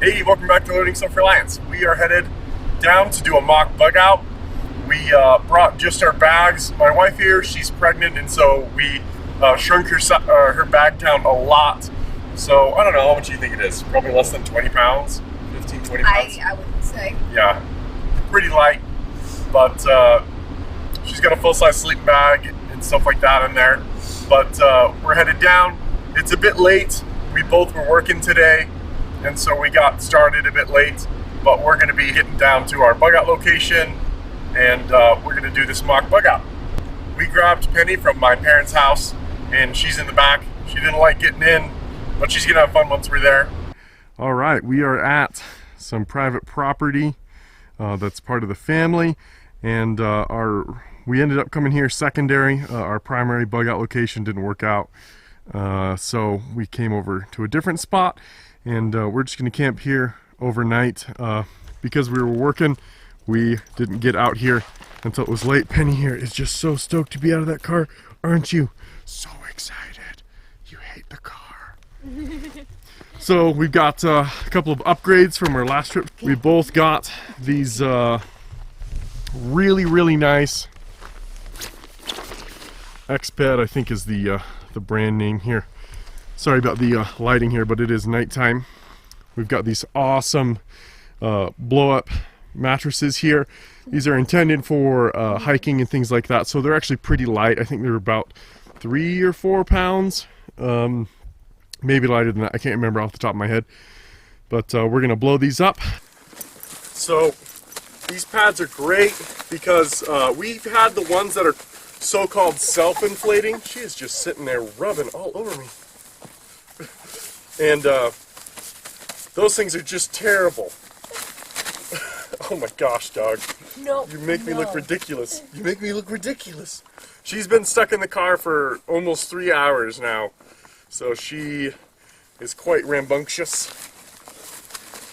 Hey, welcome back to Loading Self-Reliance. We are headed down to do a mock bug out. We brought just our bags. My wife here, she's pregnant, and so we shrunk her bag down a lot. So I don't know, how much do you think it is? Probably less than 20 pounds, 15, 20 pounds. I wouldn't say. Yeah, pretty light, but she's got a full-size sleeping bag and stuff like that in there. But we're headed down. It's a bit late. We both were working today, and so we got started a bit late, but we're going to be getting down to our bug out location, and we're going to do this mock bug out. We grabbed Penny from my parents' house, and she's in the back. She didn't like getting in, but she's going to have fun once we're there. All right, we are at some private property that's part of the family, and we ended up coming here secondary. Our primary bug out location didn't work out, so we came over to a different spot, and we're just going to camp here overnight. Because we were working, we didn't get out here until it was late. Penny here is just so stoked to be out of that car, aren't you? So excited. You hate the car. So we've got a couple of upgrades from our last trip. We both got these really nice X-Ped, I think is the brand name here. Sorry about the lighting here, but it is nighttime. We've got these awesome blow-up mattresses here. These are intended for hiking and things like that, so they're actually pretty light. I think they're about 3 or 4 pounds, maybe lighter than that. I can't remember off the top of my head, but we're gonna blow these up. So these pads are great because we've had the ones that are so-called self-inflating. She is just sitting there rubbing all over me. And those things are just terrible. Oh my gosh, dog. No. You make me look ridiculous. You make me look ridiculous. She's been stuck in the car for almost 3 hours now, so she is quite rambunctious.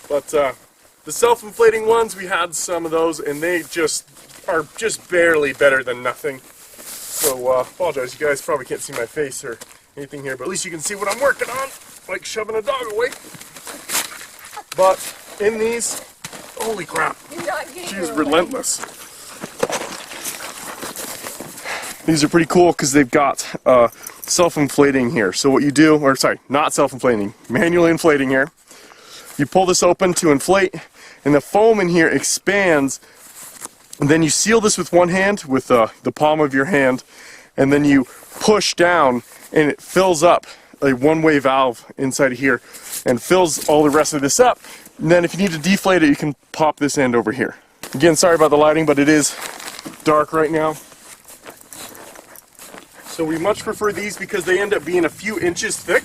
But the self-inflating ones, we had some of those, and they just are just barely better than nothing. So apologize, you guys probably can't see my face or anything here, but at least you can see what I'm working on, like shoving a dog away. But in these, holy crap, she's relentless. These are pretty cool because they've got self-inflating here. So what you do, or sorry, not self-inflating, manually inflating here. You pull this open to inflate, and the foam in here expands. And then you seal this with one hand, with the palm of your hand, and then you push down, and it fills up a one-way valve inside of here, and fills all the rest of this up. And then if you need to deflate it, you can pop this end over here. Again, sorry about the lighting, but it is dark right now. So we much prefer these because they end up being a few inches thick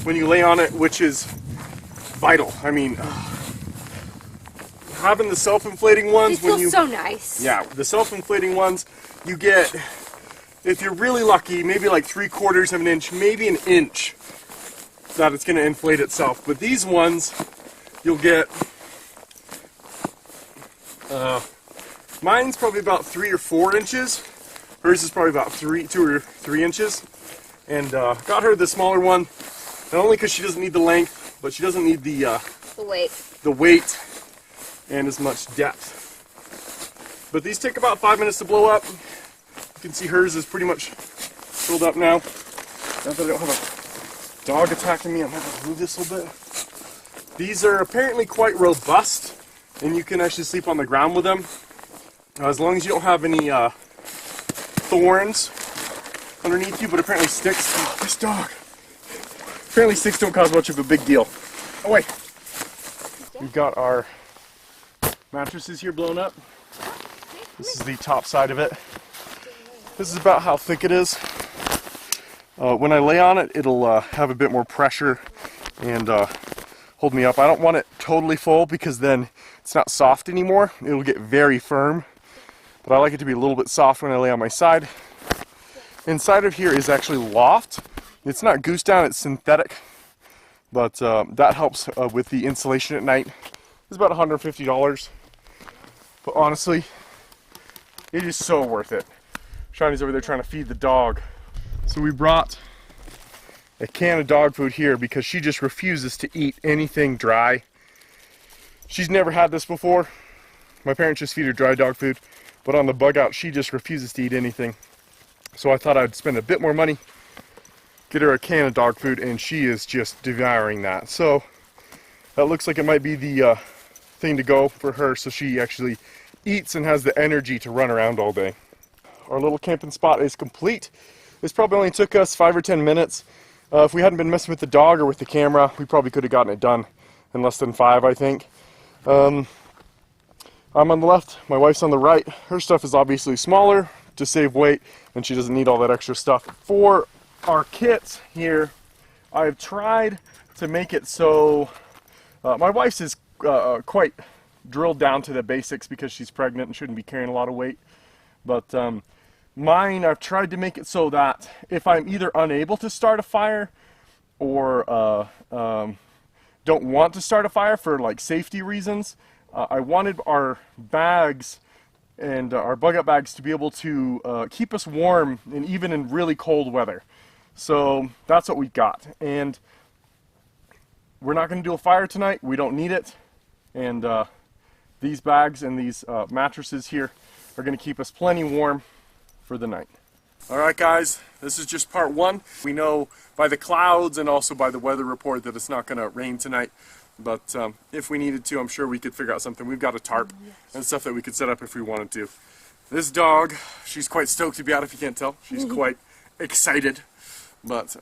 when you lay on it, which is vital. I mean, having the self-inflating ones, They feel so nice. Yeah, the self-inflating ones, you get, if you're really lucky, maybe like 3/4 of an inch, maybe an inch that it's going to inflate itself. But these ones, you'll get, mine's probably about 3 or 4 inches. Hers is probably about 2 or 3 inches. And got her the smaller one, not only because she doesn't need the length, but she doesn't need the weight and as much depth. But these take about 5 minutes to blow up. You can see hers is pretty much filled up now. Now that I don't have a dog attacking me, I'm going to move this a little bit. These are apparently quite robust, and you can actually sleep on the ground with them. As long as you don't have any thorns underneath you, but apparently sticks. Oh, this dog. Apparently sticks don't cause much of a big deal. Oh wait. We've got our mattresses here blown up. This is the top side of it. This is about how thick it is. When I lay on it, it'll have a bit more pressure and hold me up. I don't want it totally full because then it's not soft anymore. It'll get very firm. But I like it to be a little bit soft when I lay on my side. Inside of here is actually loft. It's not goose down, it's synthetic. But that helps with the insulation at night. It's about $150. But honestly, it is so worth it. Shawnee's over there trying to feed the dog. So we brought a can of dog food here because she just refuses to eat anything dry. She's never had this before. My parents just feed her dry dog food, but on the Bugout, she just refuses to eat anything. So I thought I'd spend a bit more money, get her a can of dog food, and she is just devouring that. So that looks like it might be the thing to go for her, so she actually eats and has the energy to run around all day. Our little camping spot is complete. This probably only took us 5 or 10 minutes. If we hadn't been messing with the dog or with the camera, we probably could have gotten it done in less than 5, I think. I'm on the left, my wife's on the right. Her stuff is obviously smaller to save weight, and she doesn't need all that extra stuff. For our kits here, I've tried to make it so my wife's is quite drilled down to the basics because she's pregnant and shouldn't be carrying a lot of weight. But mine, I've tried to make it so that if I'm either unable to start a fire or don't want to start a fire for like safety reasons, I wanted our bags and our Bugout bags to be able to keep us warm and even in really cold weather. So that's what we got. And we're not going to do a fire tonight. We don't need it. And these bags and these mattresses here are going to keep us plenty warm for the night. Alright guys, this is just part 1. We know by the clouds and also by the weather report that it's not going to rain tonight. But if we needed to, I'm sure we could figure out something. We've got a tarp and stuff that we could set up if we wanted to. This dog, she's quite stoked to be out if you can't tell. She's quite excited. But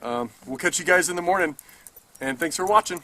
we'll catch you guys in the morning. And thanks for watching.